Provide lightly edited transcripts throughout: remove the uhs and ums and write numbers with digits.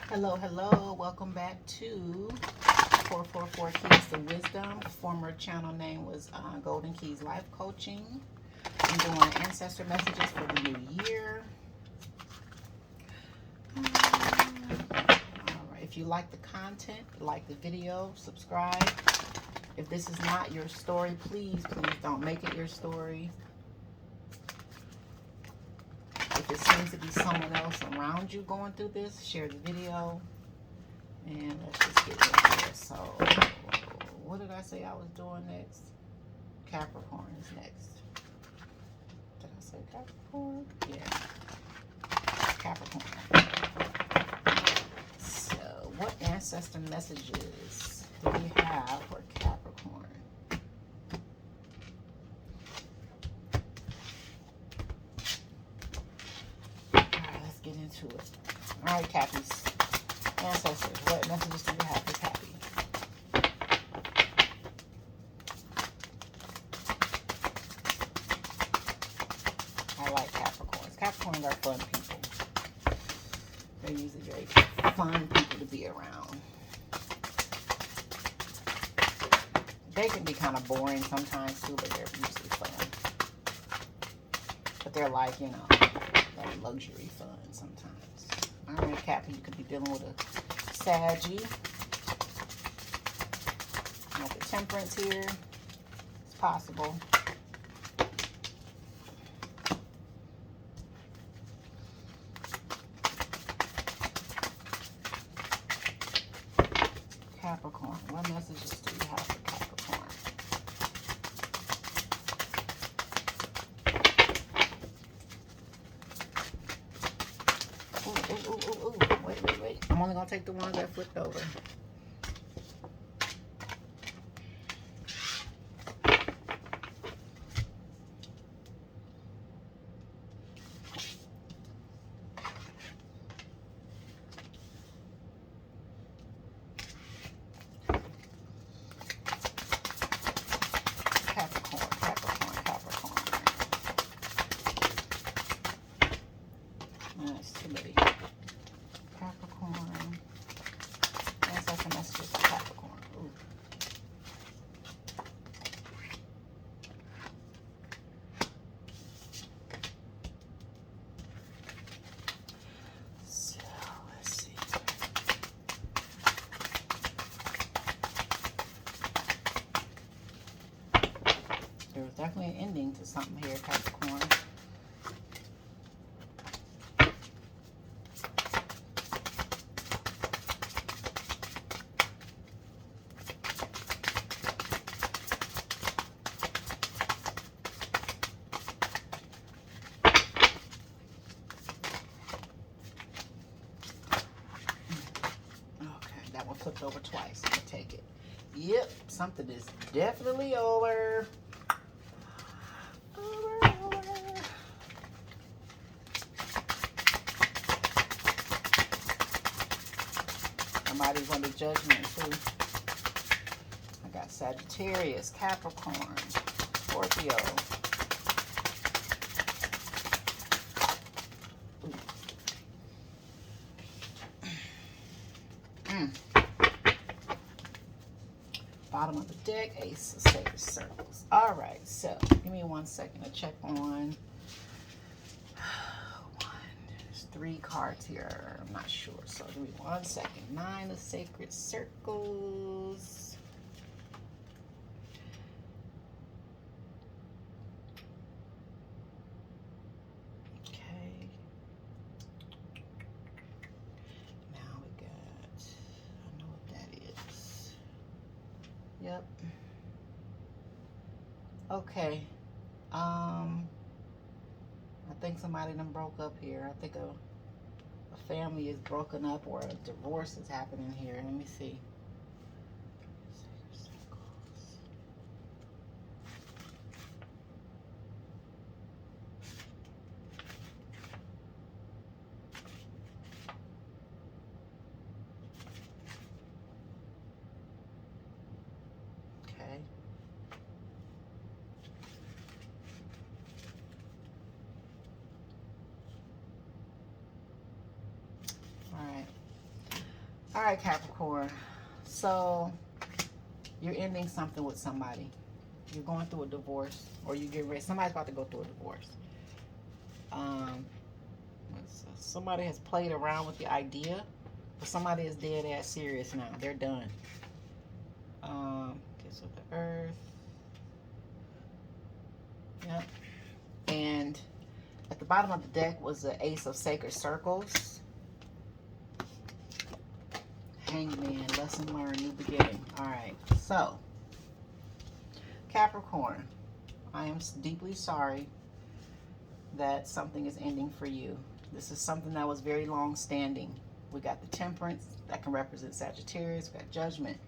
Hello, hello. Welcome back to 444 Keys to Wisdom. Former channel name was Golden Keys Life Coaching. I'm doing ancestor messages for the new year. All right. If you like the content, like the video, subscribe. If this is not your story, please don't make it your story. If it seems to be someone else around you going through this, share the video. And let's just get into it. So, what did I say I was doing next? Capricorn is next. Did I say Capricorn? Yeah. Capricorn. So, what ancestor messages do we have for Capricorn? Alright, let's get into it. Alright, Cappies. Ancestors, what messages do you have for Cappy? I like Capricorns. Capricorns are fun people. They're usually very fun people to be around. They can be kind of boring sometimes too, but they're usually fun. But they're like, you know, that luxury fun sometimes. Alright, Cappy, you could be dealing with a Saggy. Like a Temperance here. It's possible. Capricorn. What messages do you have for Capricorn? Ooh. Wait. I'm only going to take the ones that flipped over. Capricorn. That's too many. Capricorn. Ancestor messages for Capricorn. Ooh. So, let's see. There's definitely an ending to something here, Capricorn. That one flipped over twice. I'm gonna take it. Yep, something is definitely over. Over. Somebody's under judgment too. I got Sagittarius, Capricorn, Scorpio. Bottom of the deck, Ace of Sacred Circles. All right, so give me 1 second to check on. There's 3 cards here. I'm not sure, so give me 1 second. 9 of Sacred Circles. Okay. Now we got, I know what that is. Yep. Okay. I think somebody done broke up here. I think a family is broken up or a divorce is happening here. Let me see. Okay. All right. All right, Capricorn. So you're ending something with somebody. You're going through a divorce, or you get ready. Somebody's about to go through a divorce. Um, somebody has played around with the idea, but somebody is dead ass serious now. They're done. Kiss with the earth. Yep. And at the bottom of the deck was the Ace of Sacred Circles. Hangman, lesson learned, new beginning. All right, so Capricorn, I am deeply sorry that something is ending for you. This is something that was very long standing. We got the Temperance that can represent Sagittarius. We got Judgment,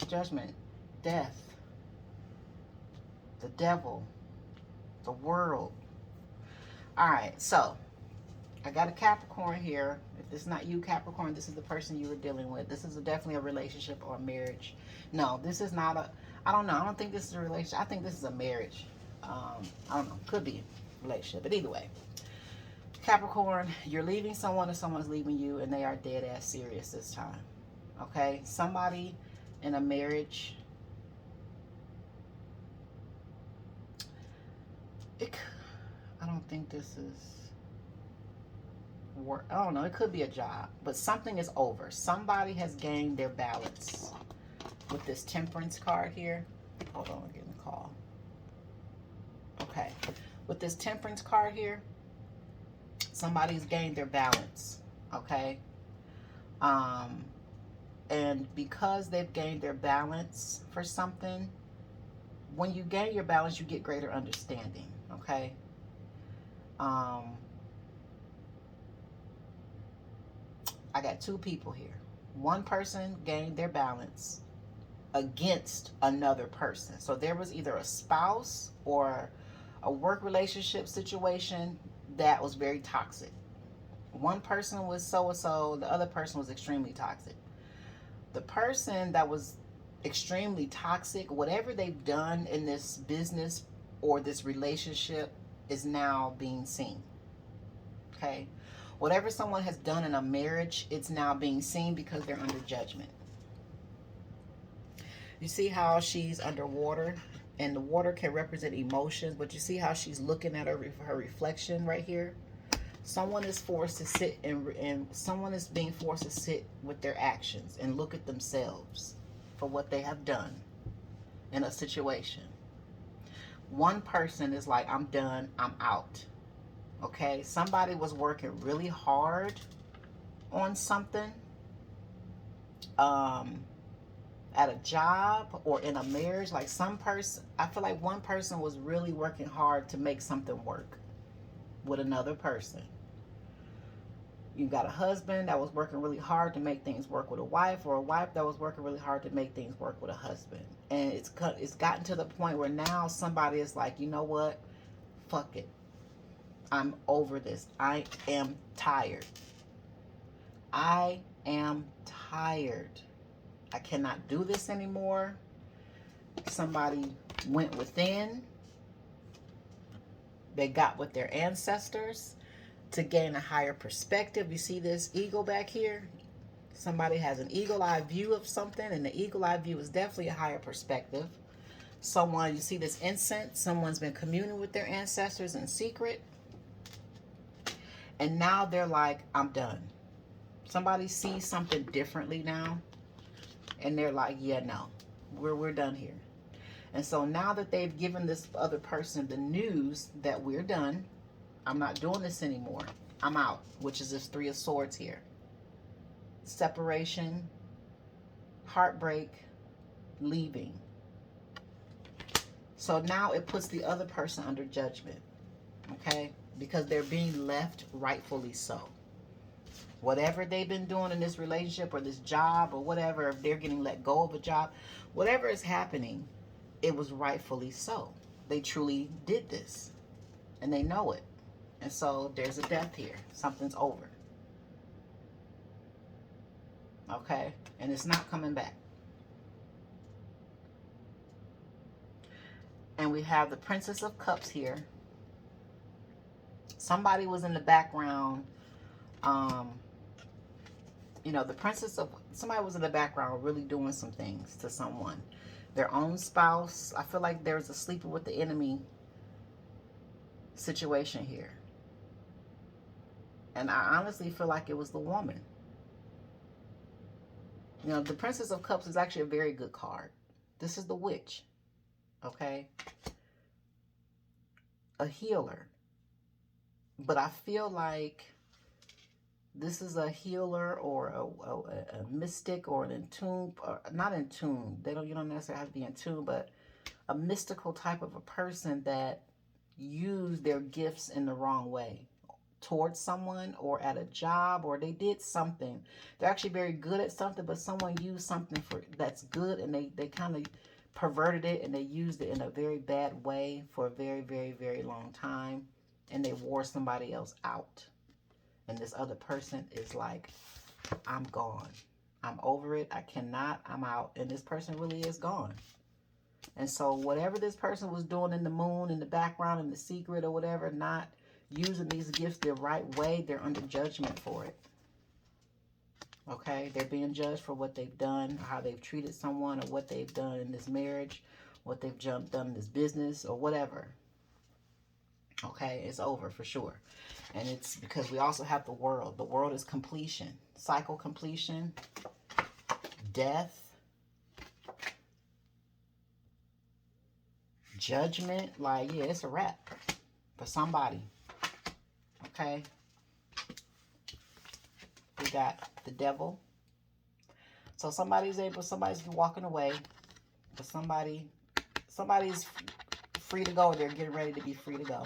Judgment, Death, the Devil, the World. All right, so I got a Capricorn here. If this is not you, Capricorn, this is the person you were dealing with. This is definitely a relationship or a marriage. No, this is not a, I don't know. I don't think this is a relationship. I think this is a marriage. I don't know. Could be a relationship. But either way, Capricorn, you're leaving someone or someone's leaving you, and they are dead ass serious this time. Okay? Somebody in a marriage, I don't think this is work. I don't know. It could be a job, but something is over. Somebody has gained their balance with this Temperance card here. Hold on, I'm getting a call. Okay, with this Temperance card here, somebody's gained their balance. Okay, and because they've gained their balance for something, when you gain your balance, you get greater understanding. Okay. I got two people here. One person gained their balance against another person. So there was either a spouse or a work relationship situation that was very toxic. One person was so-and-so, the other person was extremely toxic. The person that was extremely toxic, whatever they've done in this business or this relationship is now being seen. Okay? Whatever someone has done in a marriage, it's now being seen because they're under judgment. You see how she's underwater, and the water can represent emotions, but you see how she's looking at her reflection right here? Someone is forced to sit and someone is being forced to sit with their actions and look at themselves for what they have done in a situation. One person is like, I'm done, I'm out. Okay, somebody was working really hard on something, at a job or in a marriage. Like some person, I feel like one person was really working hard to make something work with another person. You got a husband that was working really hard to make things work with a wife, or a wife that was working really hard to make things work with a husband. And it's gotten to the point where now somebody is like, you know what? Fuck it. I'm over this. I am tired. I am tired. I cannot do this anymore. Somebody went within. They got with their ancestors to gain a higher perspective. You see this eagle back here? Somebody has an eagle-eye view of something, and the eagle-eye view is definitely a higher perspective. Someone, you see this incense, someone's been communing with their ancestors in secret. And now they're like, I'm done. Somebody sees something differently now. And they're like, yeah, no, we're done here. And so now that they've given this other person the news that we're done, I'm not doing this anymore, I'm out, which is this Three of Swords here. Separation, heartbreak, leaving. So now it puts the other person under judgment, okay? Because they're being left rightfully so. Whatever they've been doing in this relationship or this job or whatever, if they're getting let go of a job, whatever is happening, it was rightfully so. They truly did this and they know it. And so there's a death here. Something's over. Okay? And it's not coming back. And we have the Princess of Cups here. Somebody was in the background You know, the princess of, somebody was in the background really doing some things to someone. Their own spouse. I feel like there's a sleeping with the enemy situation here. And I honestly feel like it was the woman. You know, the Princess of Cups is actually a very good card. This is the witch. Okay? A healer. But I feel like this is a healer or a mystic or an in tune, or not in tune. You don't necessarily have to be in tune, but a mystical type of a person that used their gifts in the wrong way towards someone or at a job, or they did something. They're actually very good at something, but someone used something for that's good, and they kind of perverted it, and they used it in a very bad way for a very, very, very long time, and they wore somebody else out. And this other person is like, I'm gone. I'm over it. I cannot. I'm out. And this person really is gone. And so whatever this person was doing in the moon, in the background, in the secret or whatever, not using these gifts the right way, they're under judgment for it. Okay? They're being judged for what they've done, or how they've treated someone, or what they've done in this marriage, what they've done in this business, or whatever. Okay? It's over for sure. And it's because we also have the world. The world is completion. Cycle completion. Death. Judgment. Like, yeah, it's a wrap for somebody. Okay? We got the devil. So somebody's walking away. But somebody's free to go. Or they're getting ready to be free to go.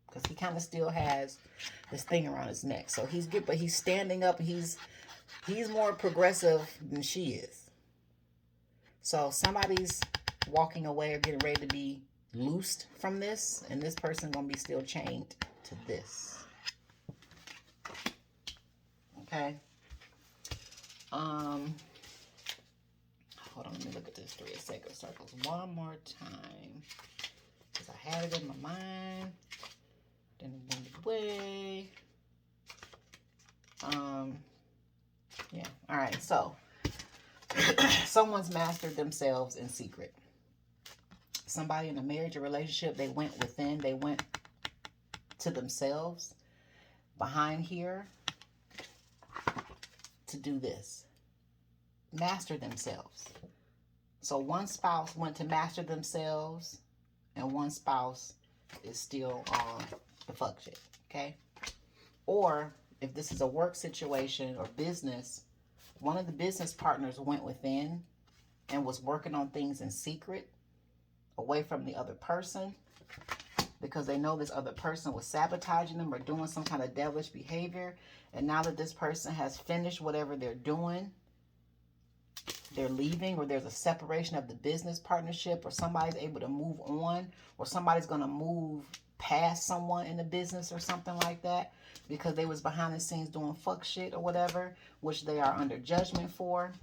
Because he kind of still has this thing around his neck. So he's good, but he's standing up. He's more progressive than she is. So somebody's walking away or getting ready to be loosed from this. And this person going to be still chained to this. Okay. Hold on, let me look at this 3 of Sacred Circles one more time. Because I had it in my mind. Then it went away. Yeah. All right. So, someone's mastered themselves in secret. Somebody in a marriage or relationship, they went within. They went to themselves behind here to do this. Master themselves. So, one spouse went to master themselves, and one spouse is still on the fuck shit, okay? Or if this is a work situation or business, one of the business partners went within and was working on things in secret away from the other person because they know this other person was sabotaging them or doing some kind of devilish behavior. And now that this person has finished whatever they're doing, they're leaving, or there's a separation of the business partnership, or somebody's able to move on, or somebody's going to move past someone in the business or something like that because they was behind the scenes doing fuck shit or whatever, which they are under judgment for.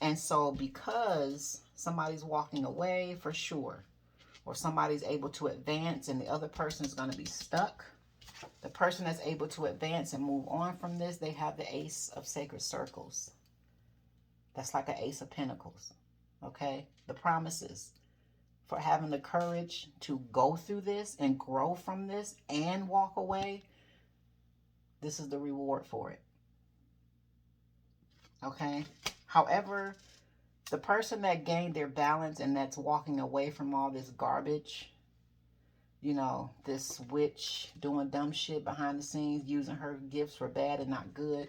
And so because somebody's walking away for sure, or somebody's able to advance and the other person is going to be stuck, the person that's able to advance and move on from this, they have the Ace of Sacred Circles. That's like an Ace of Pentacles. Okay? The promises for having the courage to go through this and grow from this and walk away. This is the reward for it. Okay? However, the person that gained their balance and that's walking away from all this garbage, you know, this witch doing dumb shit behind the scenes, using her gifts for bad and not good,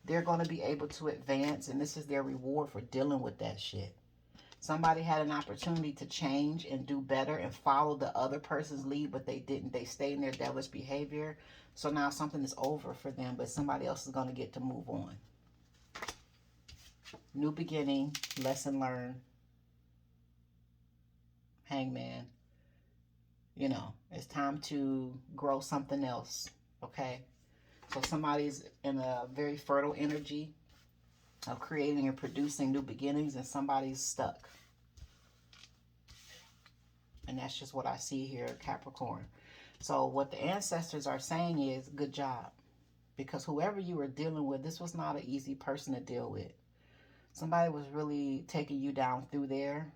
they're going to be able to advance, and this is their reward for dealing with that shit. Somebody had an opportunity to change and do better and follow the other person's lead, but they didn't. They stayed in their devilish behavior. So now something is over for them, but somebody else is going to get to move on. New beginning, lesson learned. Hangman. You know, it's time to grow something else, okay? So somebody's in a very fertile energy of creating and producing new beginnings, and somebody's stuck. And that's just what I see here, Capricorn. So what the ancestors are saying is, good job. because whoever you were dealing with, this was not an easy person to deal with. Somebody was really taking you down through there,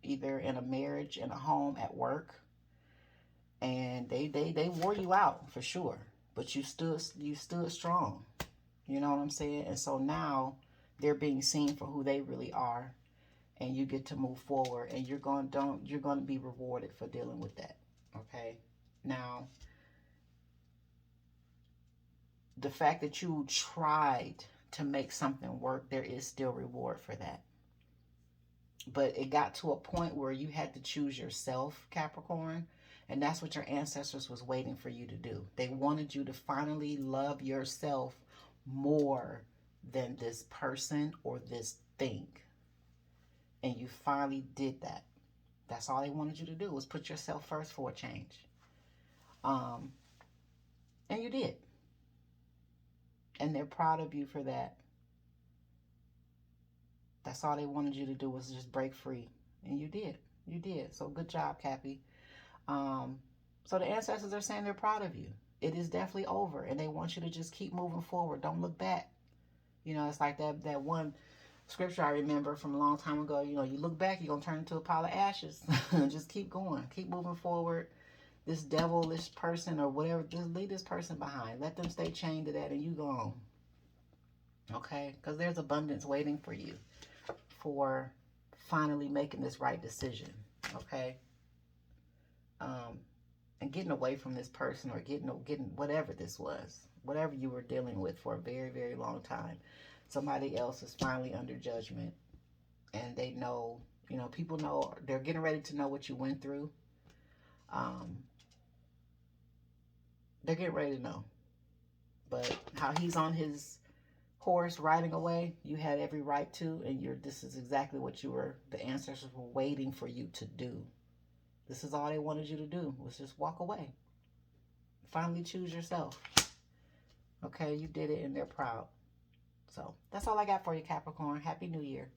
either in a marriage, in a home, at work, and they wore you out for sure. But you stood strong. You know what I'm saying? And so now they're being seen for who they really are, and you get to move forward, and you're going to be rewarded for dealing with that. Okay? Now, the fact that you tried to make something work, there is still reward for that. But it got to a point where you had to choose yourself, Capricorn, and that's what your ancestors was waiting for you to do. They wanted you to finally love yourself more than this person or this thing. And you finally did that. That's all they wanted you to do, was put yourself first for a change. And you did. And they're proud of you for that. That's all they wanted you to do, was just break free. And you did. You did. So good job, Cappy. So the ancestors are saying they're proud of you. It is definitely over. And they want you to just keep moving forward. Don't look back. You know, it's like that one scripture I remember from a long time ago. You know, you look back, you're going to turn into a pile of ashes. Just keep going. Keep moving forward. This devilish person or whatever, just leave this person behind. Let them stay chained to that and you go on. Okay? Because there's abundance waiting for you for finally making this right decision. Okay? And getting away from this person, or getting whatever this was, whatever you were dealing with for a very, very long time. Somebody else is finally under judgment, and they know, you know, people know, they're getting ready to know what you went through. They're getting ready to know. But how he's on his horse riding away, you had every right to, and this is exactly what the ancestors were waiting for you to do. This is all they wanted you to do, was just walk away. Finally choose yourself. Okay, you did it and they're proud. So that's all I got for you, Capricorn. Happy New Year.